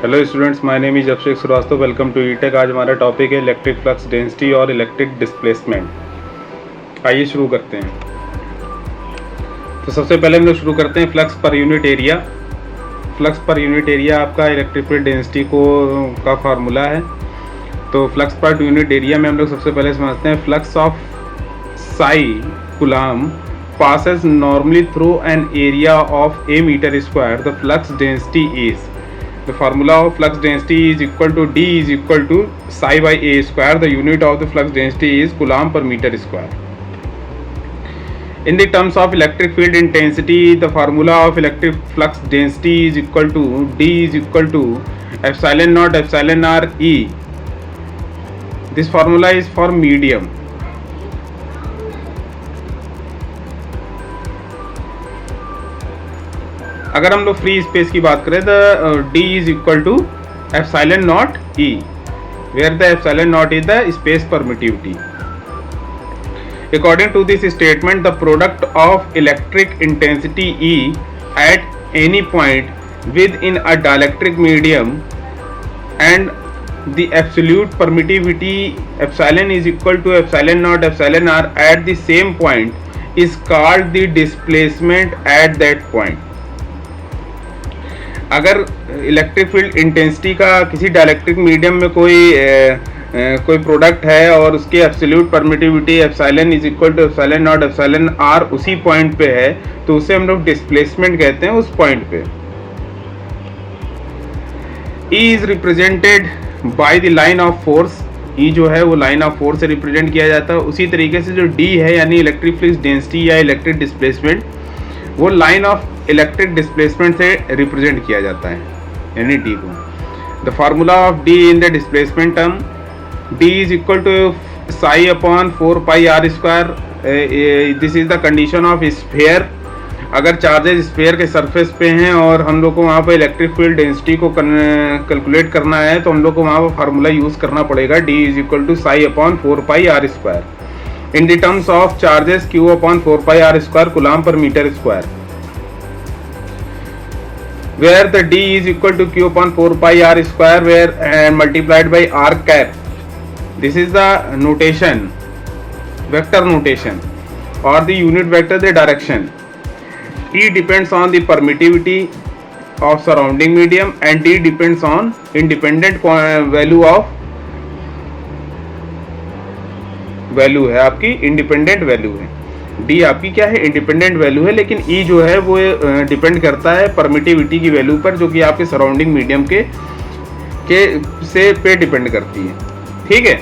Hello students, my name is Abhishek Shrivastava. Welcome to eTech. आज हमारा topic है इलेक्ट्रिक फ्लक्स डेंसिटी और इलेक्ट्रिक डिस्प्लेसमेंट। आइए शुरू करते हैं। तो सबसे पहले हम लोग शुरू करते हैं flux per unit area. Flux per unit area आपका इलेक्ट्रिक फील्ड डेंसिटी का फार्मूला है। तो फ्लक्स पर यूनिट एरिया में हम लोग सबसे पहले समझते हैं flux of Sai coulomb passes normally through an area of a meter square. The flux density is, the formula of flux density is equal to D is equal to psi by a square. The unit of the flux density is coulomb per meter square. In the terms of electric field intensity, the formula of electric flux density is equal to D is equal to epsilon naught epsilon r E. This formula is for medium. अगर हम लोग free space की बात करें तो D is equal to epsilon naught E, where the epsilon naught is the space permittivity. According to this statement, the product of electric intensity E at any point within a dielectric medium and the absolute permittivity epsilon is equal to epsilon naught epsilon r at the same point is called the displacement at that point. अगर electric field intensity का किसी dielectric medium में कोई product है और उसकी absolute permittivity epsilon is equal to epsilon naught epsilon r उसी point पे है, तो उसे हम लोग डिस्प्लेसमेंट कहते हैं उस पॉइंट पे. E is represented by the line of force. E जो है वो लाइन ऑफ फोर्स से रिप्रेजेंट किया जाता है. उसी तरीके से जो D है यानी इलेक्ट्रिक फील्ड डेंसिटी या इलेक्ट्रिक डिस्प्लेसमेंट, वो लाइन ऑफ इलेक्ट्रिक डिस्प्लेसमेंट से रिप्रेजेंट किया जाता है यानी D को. The formula of D in the displacement term, D is equal to psi upon 4 pi r square. This is the condition of sphere. अगर charges sphere के surface पे हैं और हम लोग को वहाँ पर इलेक्ट्रिक फील्ड डेंसिटी को कैलकुलेट करना है तो हम लोग को वहाँ पर फार्मूला यूज करना पड़ेगा D is equal to psi upon 4 pi r square. In the terms of charges Q upon 4 pi r square coulomb per meter square, where the D is equal to Q upon 4 pi r square and multiplied by r cap. This is the notation, vector notation, or the unit vector, the direction. E depends on the permittivity of surrounding medium and D depends on independent value of value है आपकी independent value है. D आपकी क्या है, independent value है, लेकिन E जो है वो डिपेंड करता है परमिटिविटी की वैल्यू पर, जो कि आपके सराउंडिंग मीडियम के से पे डिपेंड करती है. ठीक है,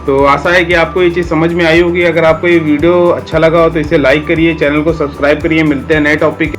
तो आशा है कि आपको ये चीज़ समझ में आई होगी. अगर आपको ये वीडियो अच्छा लगा हो तो इसे लाइक करिए, चैनल को सब्सक्राइब करिए. मिलते हैं नए टॉपिक